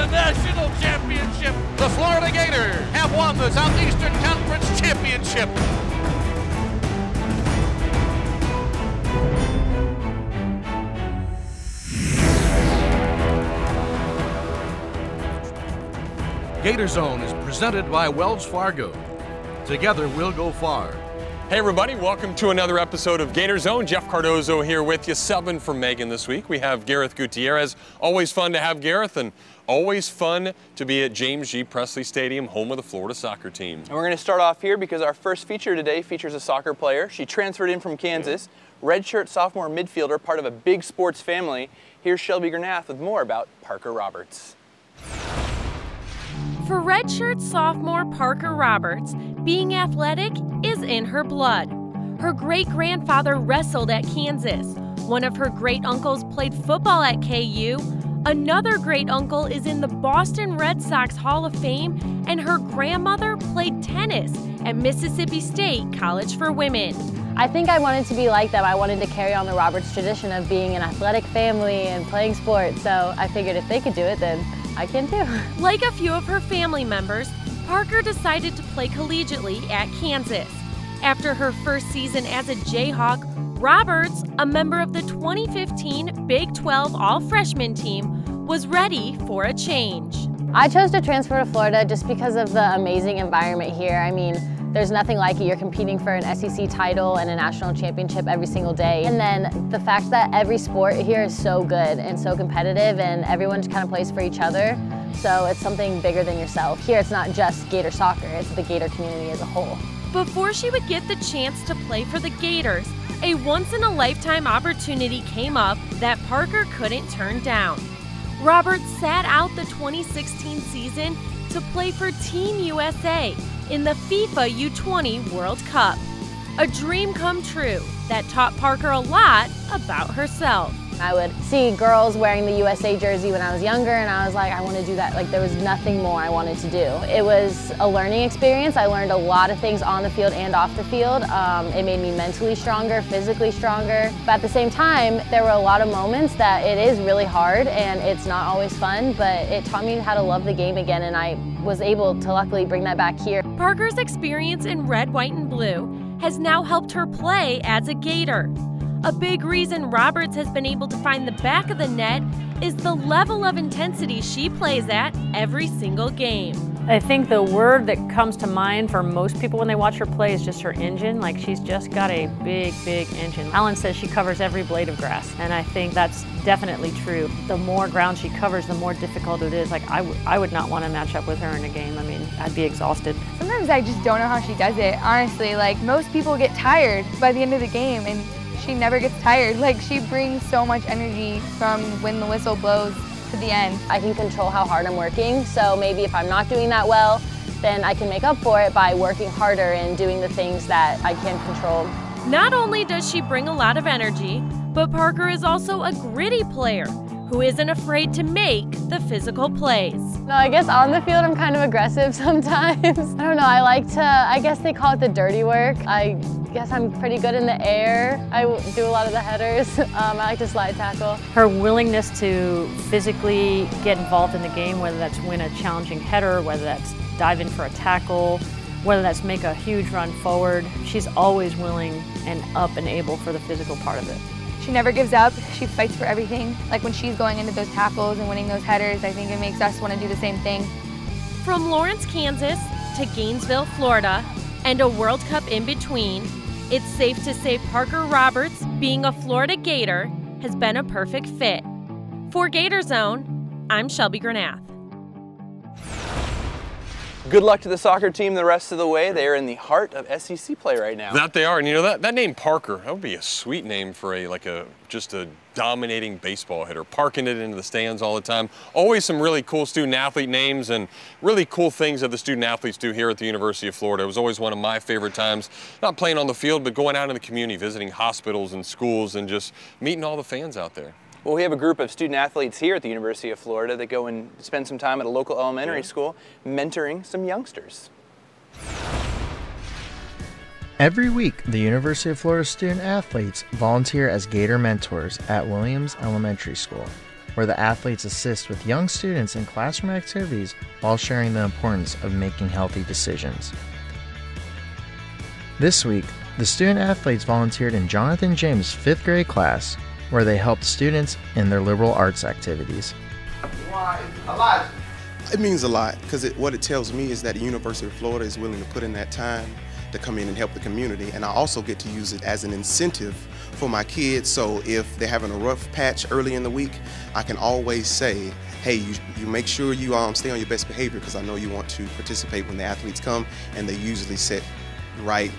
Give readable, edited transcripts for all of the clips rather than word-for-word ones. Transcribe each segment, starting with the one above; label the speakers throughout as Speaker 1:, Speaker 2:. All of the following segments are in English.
Speaker 1: the national championship.
Speaker 2: The Florida Gators have won the Southeastern Conference Championship. GatorZone is presented by Wells Fargo. Together we'll go far.
Speaker 3: Hey everybody, welcome to another episode of GatorZone. Jeff Cardozo here with you, subbing for Megan this week. We have Gareth Gutierrez. Always fun to have Gareth, and always fun to be at James G. Presley Stadium, home of the Florida soccer team.
Speaker 4: And we're going to start off here because our first feature today features a soccer player. She transferred in from Kansas, redshirt sophomore midfielder, part of a big sports family. Here's Shelby Granath with more about Parker Roberts.
Speaker 5: For redshirt sophomore Parker Roberts, being athletic is in her blood. Her great-grandfather wrestled at Kansas. One of her great-uncles played football at KU. Another great-uncle is in the Boston Red Sox Hall of Fame, and her grandmother played tennis at Mississippi State College for Women.
Speaker 6: I think I wanted to be like them. I wanted to carry on the Roberts tradition of being an athletic family and playing sports, so I figured if they could do it, then I can too.
Speaker 5: Like a few of her family members, Parker decided to play collegiately at Kansas. After her first season as a Jayhawk, Roberts, a member of the 2015 Big 12 All-Freshman team, was ready for a change.
Speaker 6: I chose to transfer to Florida just because of the amazing environment here. I mean, there's nothing like it. You're competing for an SEC title and a national championship every single day. And then the fact that every sport here is so good and so competitive and everyone just kind of plays for each other. So it's something bigger than yourself. Here it's not just Gator soccer, it's the Gator community as a whole.
Speaker 5: Before she would get the chance to play for the Gators, a once-in-a-lifetime opportunity came up that Parker couldn't turn down. Roberts sat out the 2016 season to play for Team USA in the FIFA U20 World Cup. A dream come true that taught Parker a lot about herself.
Speaker 6: I would see girls wearing the USA jersey when I was younger, and I was like, I want to do that. Like, there was nothing more I wanted to do. It was a learning experience. I learned a lot of things on the field and off the field. It made me mentally stronger, physically stronger. But at the same time, there were a lot of moments that it is really hard and it's not always fun, but it taught me how to love the game again, and I was able to luckily bring that back here.
Speaker 5: Parker's experience in red, white, and blue has now helped her play as a Gator. A big reason Roberts has been able to find the back of the net is the level of intensity she plays at every single game.
Speaker 7: I think the word that comes to mind for most people when they watch her play is just her engine. Like, she's just got a big, big engine. Alan says she covers every blade of grass, and I think that's definitely true. The more ground she covers, the more difficult it is. Like, I would not want to match up with her in a game. I mean, I'd be exhausted.
Speaker 8: Sometimes I just don't know how she does it, honestly. Like, most people get tired by the end of the game, and she never gets tired. Like, she brings so much energy from when the whistle blows to the end.
Speaker 6: I can control how hard I'm working, so maybe if I'm not doing that well, then I can make up for it by working harder and doing the things that I can control.
Speaker 5: Not only does she bring a lot of energy, but Parker is also a gritty player who isn't afraid to make the physical plays.
Speaker 6: No, I guess on the field I'm kind of aggressive sometimes. I don't know, I like to, I guess they call it the dirty work. I guess I'm pretty good in the air. I do a lot of the headers. I like to slide tackle.
Speaker 7: Her willingness to physically get involved in the game, whether that's win a challenging header, whether that's dive in for a tackle, whether that's make a huge run forward, she's always willing and up and able for the physical part of it.
Speaker 8: She never gives up. She fights for everything. Like, when she's going into those tackles and winning those headers, I think it makes us want to do the same thing.
Speaker 5: From Lawrence, Kansas to Gainesville, Florida, and a World Cup in between, it's safe to say Parker Roberts, being a Florida Gator, has been a perfect fit. For GatorZone, I'm Shelby Granath.
Speaker 4: Good luck to the soccer team the rest of the way. They are in the heart of SEC play right now.
Speaker 3: That they are, and you know that name Parker, that would be a sweet name for just a dominating baseball hitter, parking it into the stands all the time. Always some really cool student athlete names and really cool things that the student athletes do here at the University of Florida. It was always one of my favorite times, not playing on the field, but going out in the community, visiting hospitals and schools and just meeting all the fans out there.
Speaker 4: Well, we have a group of student athletes here at the University of Florida that go and spend some time at a local elementary school mentoring some youngsters.
Speaker 9: Every week, the University of Florida student athletes volunteer as Gator mentors at Williams Elementary School. where the athletes assist with young students in classroom activities while sharing the importance of making healthy decisions. This week, the student athletes volunteered in Jonathan James' 5th grade class, where they helped students in their liberal arts activities.
Speaker 10: It means a lot because what it tells me is that the University of Florida is willing to put in that time to come in and help the community, and I also get to use it as an incentive for my kids. So if they're having a rough patch early in the week, I can always say, hey, you make sure you stay on your best behavior, because I know you want to participate when the athletes come, and they usually set right,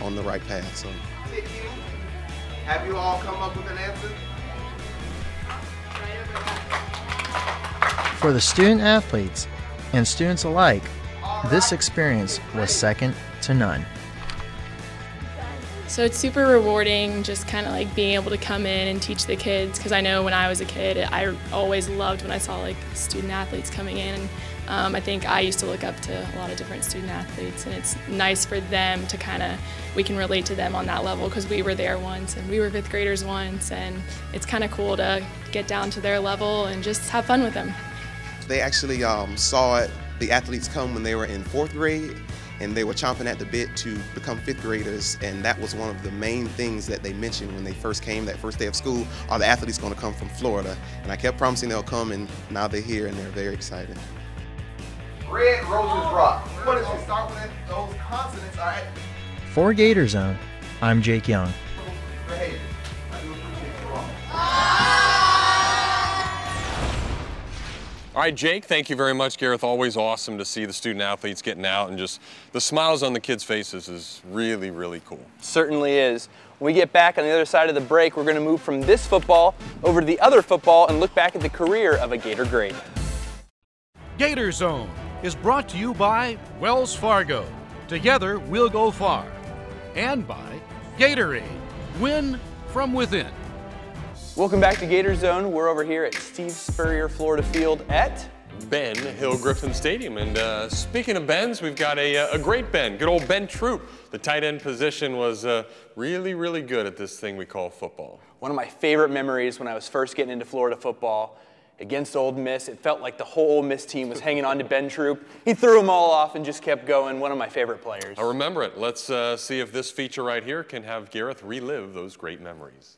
Speaker 10: on the right path. So,
Speaker 11: have you all come up with an answer?
Speaker 9: For the student athletes and students alike, this experience was second to none.
Speaker 12: So it's super rewarding just kind of like being able to come in and teach the kids, because I know when I was a kid, I always loved when I saw like student athletes coming in. I think I used to look up to a lot of different student athletes, and it's nice for them to we can relate to them on that level, because we were there once and we were 5th graders once, and it's kind of cool to get down to their level and just have fun with them.
Speaker 10: they actually saw the athletes come when they were in 4th grade, and they were chomping at the bit to become 5th graders, and that was one of the main things that they mentioned when they first came that first day of school. Are the athletes going to come from Florida? And I kept promising they'll come, and now they're here and they're very excited.
Speaker 11: Red Roses Rock. What does it start with? Those consonants are at.
Speaker 9: For GatorZone, I'm Jake Young.
Speaker 11: Behavior. I do appreciate you all.
Speaker 3: All right, Jake, thank you very much, Gareth. Always awesome to see the student athletes getting out, and just the smiles on the kids' faces is really, really cool.
Speaker 4: Certainly is. When we get back on the other side of the break, we're going to move from this football over to the other football and look back at the career of a Gator great.
Speaker 2: GatorZone is brought to you by Wells Fargo. Together, we'll go far. And by Gatorade. Win from within.
Speaker 4: Welcome back to GatorZone. We're over here at Steve Spurrier Florida Field at
Speaker 3: Ben Hill Griffin Stadium. And speaking of Bens, we've got a great Ben, good old Ben Troupe. The tight end position was really, really good at this thing we call football.
Speaker 4: One of my favorite memories when I was first getting into Florida football against Ole Miss. It felt like the whole Ole Miss team was hanging on to Ben Troupe. He threw them all off and just kept going. One of my favorite players.
Speaker 3: I remember it. Let's see if this feature right here can have Gareth relive those great memories.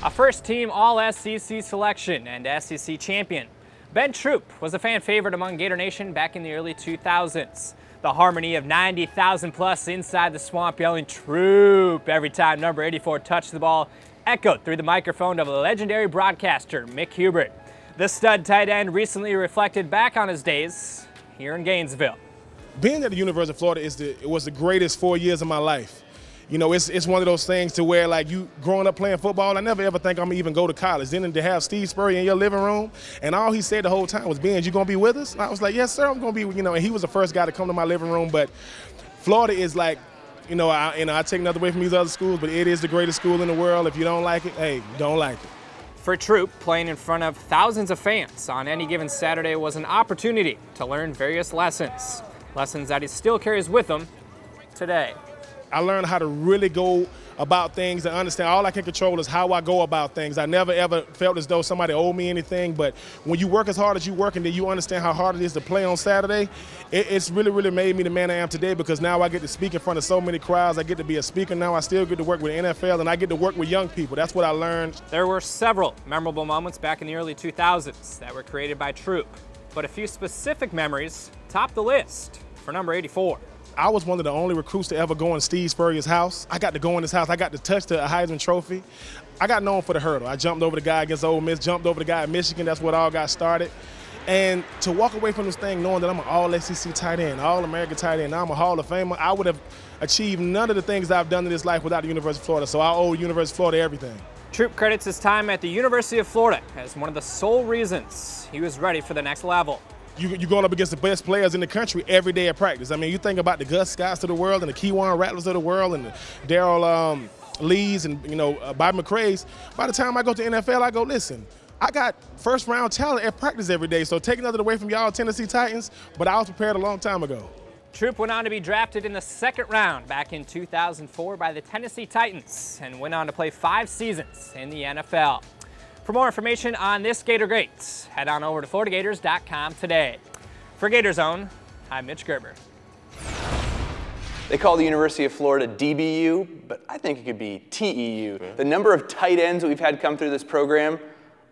Speaker 13: A first-team All-SEC selection and SEC champion, Ben Troupe was a fan favorite among Gator Nation back in the early 2000s. The harmony of 90,000 plus inside the swamp yelling "Troupe" every time number 84 touched the ball echoed through the microphone of legendary broadcaster Mick Hubert. The stud tight end recently reflected back on his days here in Gainesville.
Speaker 14: Being at the University of Florida it was the greatest 4 years of my life. You know, it's one of those things to where, like, you growing up playing football, I never ever think I'm gonna even go to college. Then to have Steve Spurrier in your living room, and all he said the whole time was, "Ben, you gonna be with us?" And I was like, "Yes, sir, I'm gonna be." You know, and he was the first guy to come to my living room. But Florida is like, I take nothing away from these other schools, but it is the greatest school in the world. If you don't like it, hey, you don't like it.
Speaker 13: For Troupe, playing in front of thousands of fans on any given Saturday was an opportunity to learn various lessons that he still carries with him today.
Speaker 14: I learned how to really go about things and understand all I can control is how I go about things. I never ever felt as though somebody owed me anything, but when you work as hard as you work and then you understand how hard it is to play on Saturday, it's really, really made me the man I am today, because now I get to speak in front of so many crowds. I get to be a speaker now. I still get to work with the NFL, and I get to work with young people. That's what I learned.
Speaker 13: There were several memorable moments back in the early 2000s that were created by Troupe, but a few specific memories top the list for number 84.
Speaker 14: I was one of the only recruits to ever go in Steve Spurrier's house. I got to go in his house. I got to touch the Heisman Trophy. I got known for the hurdle. I jumped over the guy against Ole Miss, jumped over the guy at Michigan. That's what all got started. And to walk away from this thing knowing that I'm an All-SEC tight end, All-American tight end, I'm a Hall of Famer, I would have achieved none of the things I've done in this life without the University of Florida. So I owe University of Florida everything.
Speaker 13: Troupe credits his time at the University of Florida as one of the sole reasons he was ready for the next level.
Speaker 14: You're going up against the best players in the country every day at practice. I mean, you think about the Gus Scotts of the world and the Keywan Rattlers of the world and the Darrell Lees and, Bobby McCrae's. By the time I go to NFL, I go, listen, I got first-round talent at practice every day, so take nothing away from y'all Tennessee Titans, but I was prepared a long time ago.
Speaker 13: Troupe went on to be drafted in the 2nd round back in 2004 by the Tennessee Titans and went on to play 5 seasons in the NFL. For more information on this Gator Greats, head on over to FloridaGators.com today. For GatorZone, I'm Mitch Gerber.
Speaker 4: They call the University of Florida DBU, but I think it could be TEU. The number of tight ends that we've had come through this program,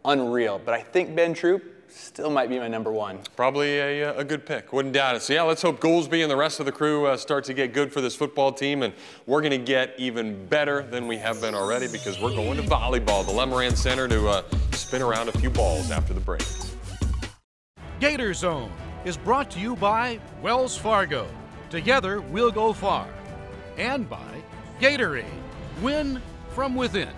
Speaker 4: unreal. But I think Ben Troupe still might be my #1.
Speaker 3: Probably a good pick, wouldn't doubt it. So yeah, let's hope Goolsby and the rest of the crew start to get good for this football team, and we're going to get even better than we have been already because we're going to volleyball, the Lemoran Center, to spin around a few balls after the break.
Speaker 2: GatorZone is brought to you by Wells Fargo. Together we'll go far. And by Gatorade. Win from within.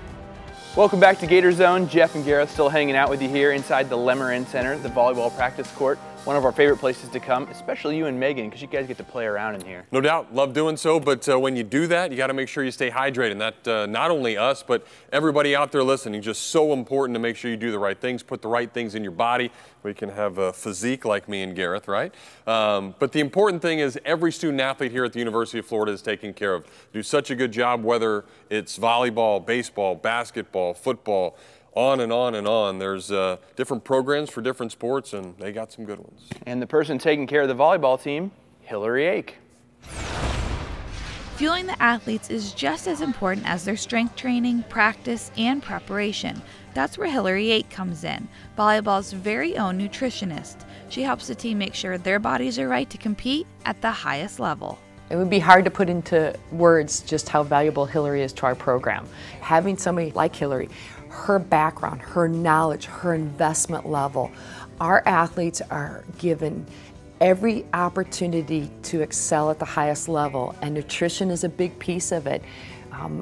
Speaker 4: Welcome back to GatorZone. Jeff and Gareth still hanging out with you here inside the Lemoran Center, the volleyball practice court. One of our favorite places to come, especially you and Megan, because you guys get to play around in here.
Speaker 3: No doubt, love doing so, but when you do that, you got to make sure you stay hydrated. And that not only us, but everybody out there listening, just so important to make sure you do the right things, put the right things in your body. We can have a physique like me and Gareth, right? But the important thing is every student athlete here at the University of Florida is taken care of. Do such a good job, whether it's volleyball, baseball, basketball, football, on and on and on. There's different programs for different sports, and they got some good ones.
Speaker 4: And the person taking care of the volleyball team, Hillary Ake.
Speaker 15: Fueling the athletes is just as important as their strength training, practice, and preparation. That's where Hillary Ake comes in, volleyball's very own nutritionist. She helps the team make sure their bodies are right to compete at the highest level.
Speaker 16: It would be hard to put into words just how valuable Hillary is to our program. Having somebody like Hillary, her background, her knowledge, her investment level, our athletes are given every opportunity to excel at the highest level, and nutrition is a big piece of it.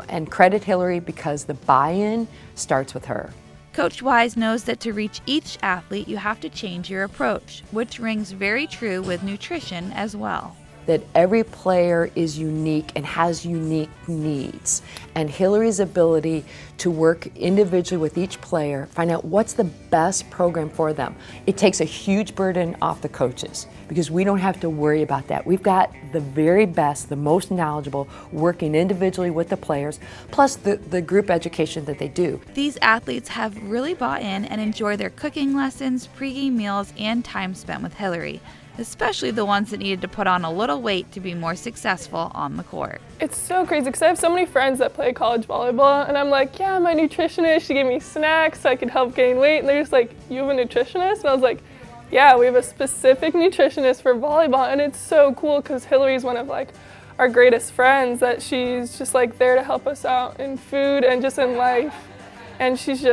Speaker 16: And credit Hillary because the buy-in starts with her.
Speaker 15: Coach Wise knows that to reach each athlete, you have to change your approach, which rings very true with nutrition as well.
Speaker 16: That every player is unique and has unique needs. And Hillary's ability to work individually with each player, find out what's the best program for them. It takes a huge burden off the coaches because we don't have to worry about that. We've got the very best, the most knowledgeable, working individually with the players, plus the group education that they do.
Speaker 15: These athletes have really bought in and enjoy their cooking lessons, pregame meals, and time spent with Hillary, especially the ones that needed to put on a little weight to be more successful on the court.
Speaker 12: It's so crazy because I have so many friends that play college volleyball, and I'm like, yeah, my nutritionist, she gave me snacks so I could help gain weight, and they're just like, you have a nutritionist? And I was like, yeah, we have a specific nutritionist for volleyball, and it's so cool because Hillary's one of like our greatest friends, that she's just like there to help us out in food and just in life, and she's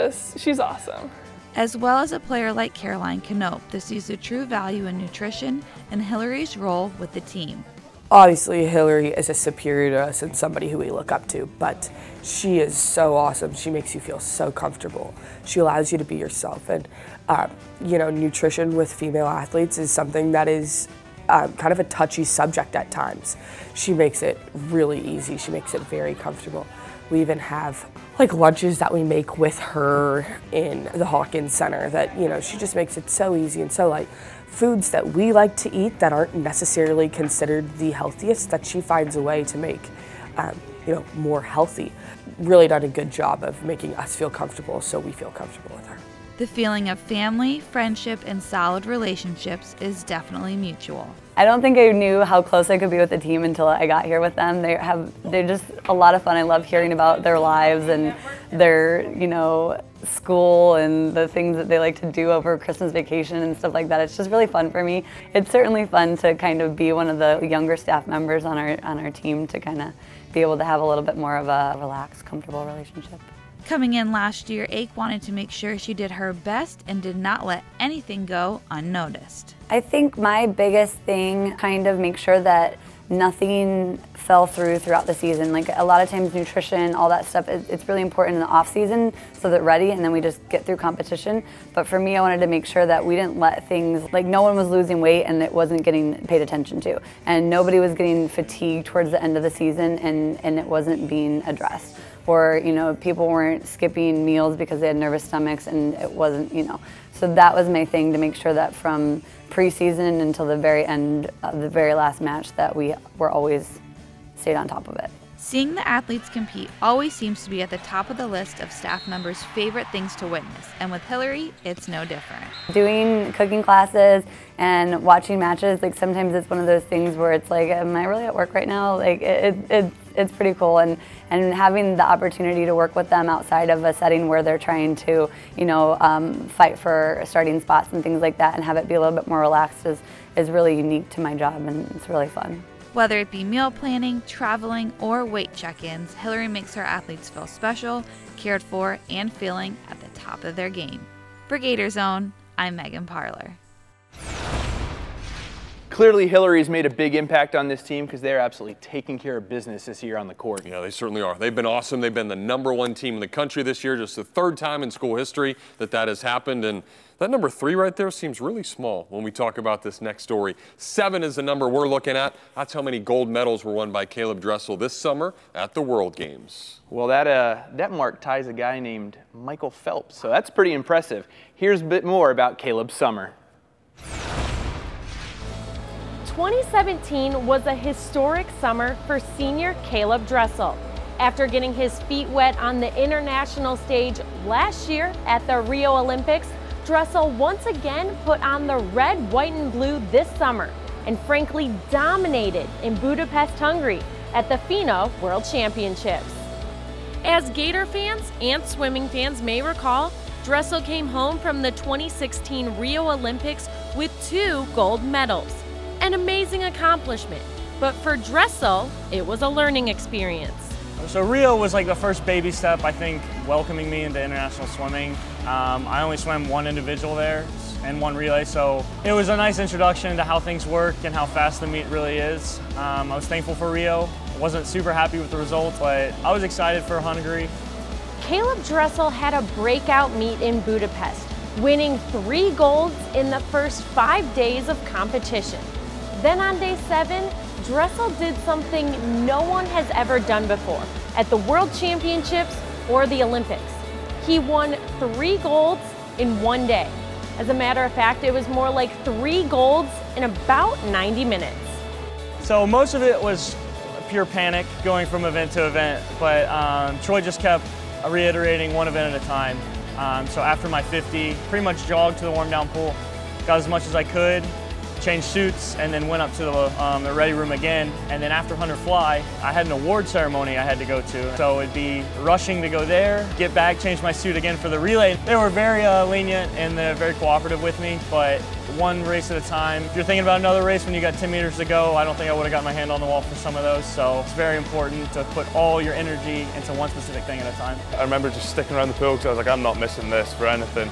Speaker 12: awesome.
Speaker 15: As well as a player like Caroline Knope that sees the true value in nutrition and Hillary's role with the team.
Speaker 17: Obviously, Hillary is a superior to us and somebody who we look up to, but she is so awesome. She makes you feel so comfortable. She allows you to be yourself. And, you know, nutrition with female athletes is something that is kind of a touchy subject at times. She makes it really easy. She makes it very comfortable. We even have like lunches that we make with her in the Hawkins Center that, you know, she just makes it so easy and so light. Foods that we like to eat that aren't necessarily considered the healthiest, that she finds a way to make, you know, more healthy. Really done a good job of making us feel comfortable so we feel comfortable with her.
Speaker 15: The feeling of family, friendship, and solid relationships is definitely mutual.
Speaker 18: I don't think I knew how close I could be with the team until I got here with them. They're just a lot of fun. I love hearing about their lives and their, you know, school and the things that they like to do over Christmas vacation and stuff like that. It's just really fun for me. It's certainly fun to kind of be one of the younger staff members on our team, to kind of be able to have a little bit more of a relaxed, comfortable relationship.
Speaker 15: Coming in last year, Ake wanted to make sure she did her best and did not let anything go unnoticed.
Speaker 18: I think my biggest thing, kind of make sure that nothing fell throughout the season. Like a lot of times nutrition, all that stuff, it's really important in the off season so that ready, and then we just get through competition. But for me, I wanted to make sure that we didn't let things, like no one was losing weight and it wasn't getting paid attention to. And nobody was getting fatigued towards the end of the season and it wasn't being addressed. Or, you know, people weren't skipping meals because they had nervous stomachs and it wasn't, you know. So that was my thing, to make sure that from preseason until the very end of the very last match that we were always stayed on top of it.
Speaker 15: Seeing the athletes compete always seems to be at the top of the list of staff members' favorite things to witness, and with Hillary, it's no different.
Speaker 18: Doing cooking classes and watching matches, like sometimes it's one of those things where it's like, am I really at work right now? Like it's pretty cool, and having the opportunity to work with them outside of a setting where they're trying to, you know, fight for starting spots and things like that, and have it be a little bit more relaxed is really unique to my job, and it's really fun.
Speaker 15: Whether it be meal planning, traveling, or weight check-ins, Hillary makes her athletes feel special, cared for, and feeling at the top of their game. For GatorZone, I'm Megan Parler.
Speaker 4: Clearly, Hillary's made a big impact on this team because they're absolutely taking care of business this year on the court.
Speaker 3: Yeah, they certainly are. They've been awesome. They've been the #1 team in the country this year, just the 3rd time in school history that has happened. And that number 3 right there seems really small when we talk about this next story. 7 is the number we're looking at. That's how many gold medals were won by Caleb Dressel this summer at the World Games.
Speaker 4: Well, that mark ties a guy named Michael Phelps, so that's pretty impressive. Here's a bit more about Caleb's summer.
Speaker 5: 2017 was a historic summer for senior Caleb Dressel. After getting his feet wet on the international stage last year at the Rio Olympics, Dressel once again put on the red, white, and blue this summer and frankly dominated in Budapest, Hungary at the FINA World Championships. As Gator fans and swimming fans may recall, Dressel came home from the 2016 Rio Olympics with 2 gold medals. An amazing accomplishment, but for Dressel, it was a learning experience.
Speaker 19: So Rio was like the first baby step, I think, welcoming me into international swimming. I only swam 1 individual there and 1 relay, so it was a nice introduction to how things work and how fast the meet really is. I was thankful for Rio. Wasn't super happy with the result, but I was excited for Hungary.
Speaker 5: Caleb Dressel had a breakout meet in Budapest, winning 3 golds in the first 5 days of competition. Then on day 7, Dressel did something no one has ever done before at the World Championships or the Olympics. He won 3 golds in 1 day. As a matter of fact, it was more like 3 golds in about 90 minutes.
Speaker 19: So most of it was pure panic going from event to event, but Troy just kept reiterating 1 event at a time. So after my 50, pretty much jogged to the warm down pool, got as much as I could, changed suits, and then went up to the ready room again. And then after 100 fly, I had an award ceremony I had to go to. So it'd be rushing to go there, get back, change my suit again for the relay. They were very lenient and they're very cooperative with me, but 1 race at a time. If you're thinking about another race when you got 10 meters to go, I don't think I would have got my hand on the wall for some of those. So it's very important to put all your energy into 1 specific thing at a time.
Speaker 20: I remember just sticking around the pool because I was like, I'm not missing this for anything.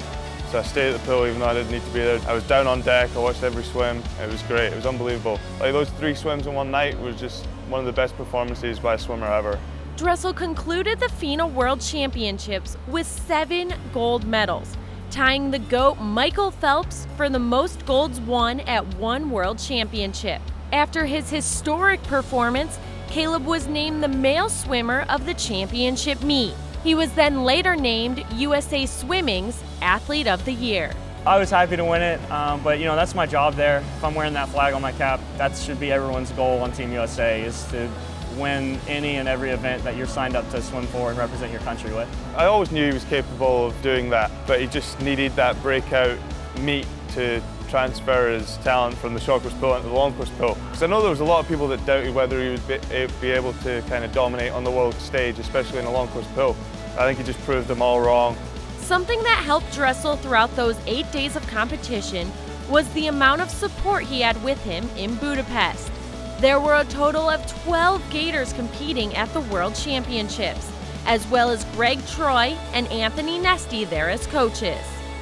Speaker 20: So I stayed at the pool even though I didn't need to be there. I was down on deck, I watched every swim. It was great, it was unbelievable. Like those 3 swims in 1 night was just one of the best performances by a swimmer ever.
Speaker 5: Dressel concluded the FINA World Championships with 7 gold medals, tying the GOAT Michael Phelps for the most golds won at 1 World Championship. After his historic performance, Caleb was named the male swimmer of the championship meet. He was then later named USA Swimming's Athlete of the Year.
Speaker 19: I was happy to win it, but you know, that's my job there. If I'm wearing that flag on my cap, that should be everyone's goal on Team USA, is to win any and every event that you're signed up to swim for and represent your country with.
Speaker 20: I always knew he was capable of doing that, but he just needed that breakout meet to transfer his talent from the short course pool into the long course pool. Because I know there was a lot of people that doubted whether he would be able to kind of dominate on the world stage, especially in the long course pool. I think he just proved them all wrong.
Speaker 5: Something that helped Dressel throughout those 8 days of competition was the amount of support he had with him in Budapest. There were a total of 12 Gators competing at the World Championships, as well as Greg Troy and Anthony Nesty there as coaches.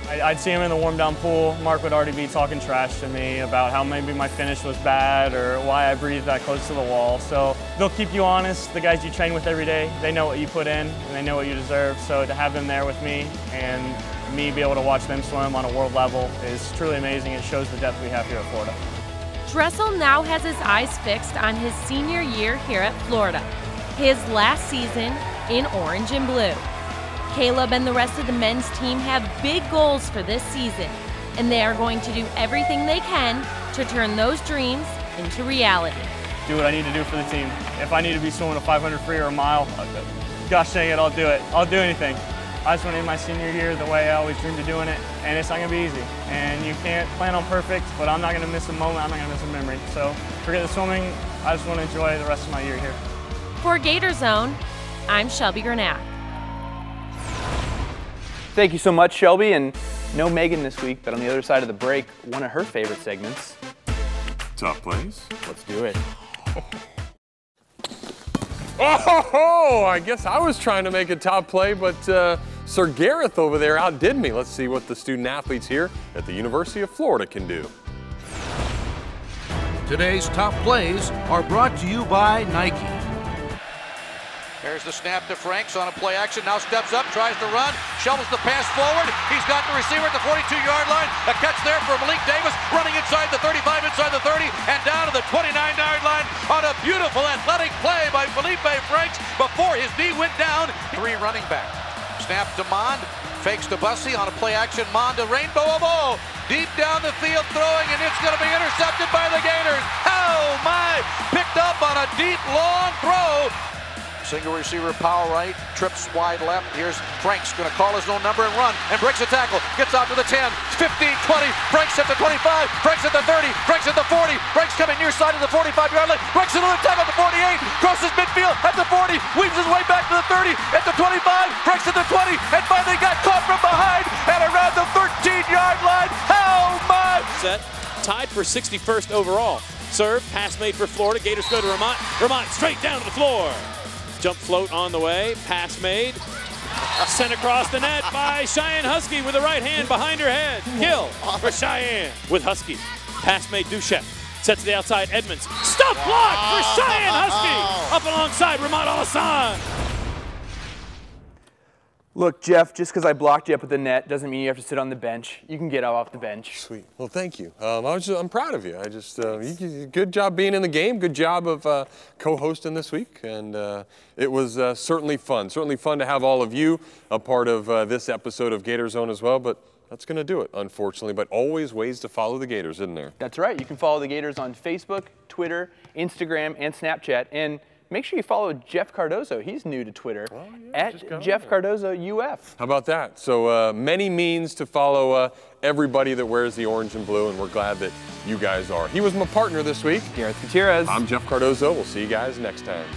Speaker 19: I'd see him in the warm down pool. Mark would already be talking trash to me about how maybe my finish was bad or why I breathed that close to the wall. So they'll keep you honest. The guys you train with every day, they know what you put in and they know what you deserve. So to have them there with me and me be able to watch them swim on a world level is truly amazing. It shows the depth we have here at Florida.
Speaker 5: Dressel now has his eyes fixed on his senior year here at Florida, his last season in orange and blue. Caleb and the rest of the men's team have big goals for this season, and they are going to do everything they can to turn those dreams into reality.
Speaker 19: do what I need to do for the team. If I need to be swimming a 500 free or a mile, gosh dang it, I'll do it. I'll do anything. I just went in my senior year the way I always dreamed of doing it, and it's not going to be easy. And you can't plan on perfect, but I'm not going to miss a moment, I'm not going to miss a memory. So forget the swimming, I just want to enjoy the rest of my year here.
Speaker 5: For GatorZone, I'm Shelby Granath.
Speaker 4: Thank you so much, Shelby. And no Megan this week, but on the other side of the break, one of her favorite segments.
Speaker 3: Top plays.
Speaker 4: Let's do it.
Speaker 3: Oh, I guess I was trying to make a top play, but Sir Gareth over there outdid me. Let's see what the student athletes here at the University of Florida can do.
Speaker 2: Today's top plays are brought to you by Nike.
Speaker 1: There's the snap to Franks on a play action. Now steps up, tries to run, shovels the pass forward. He's got the receiver at the 42-yard line. A catch there for Malik Davis, running inside the 35, inside the 30, and down to the 29-yard line on a beautiful athletic play by Felipe Franks before his knee went down. 3 running back. Snap to Mond, fakes to Bussey on a play action. Mond to Rainbow of O. Deep down the field throwing, and it's going to be intercepted by the Gators. Oh my! Picked up on a deep, long throw. Single receiver, power right, trips wide left. Here's Franks going to call his own number and run and breaks a tackle. Gets out to the 10, 15, 20. Franks at the 25, Franks at the 30, Franks at the 40. Franks coming near side of the 45-yard line. Breaks another tackle at the 48, crosses midfield at the 40, weaves his way back to the 30, at the 25, Franks at the 20, and finally got caught from behind and around the 13-yard line. How much?
Speaker 21: Set, tied for 61st overall. Serve, pass made for Florida. Gators go to Vermont. Vermont straight down to the floor. Jump float on the way, pass made, sent across the net by Cheyenne Husky with the right hand behind her head. Kill for Cheyenne with Husky. Pass made Duchette, set to the outside, Edmonds. Stop block for Cheyenne Husky. Up alongside Ramad Al-Hassan.
Speaker 4: Look, Jeff, just because I blocked you up at the net doesn't mean you have to sit on the bench. You can get off the bench.
Speaker 3: Sweet. Well, thank you. I'm proud of you. Good job being in the game. Good job of co-hosting this week. And it was certainly fun. Certainly fun to have all of you a part of this episode of GatorZone as well. But that's going to do it, unfortunately. But always ways to follow the Gators, isn't there?
Speaker 4: That's right. You can follow the Gators on Facebook, Twitter, Instagram, and Snapchat. And make sure you follow Jeff Cardozo. He's new to Twitter, at Jeff Cardozo UF.
Speaker 3: How about that? So many means to follow everybody that wears the orange and blue, and we're glad that you guys are. He was my partner this week.
Speaker 4: Gareth Gutierrez.
Speaker 3: I'm Jeff Cardozo. We'll see you guys next time.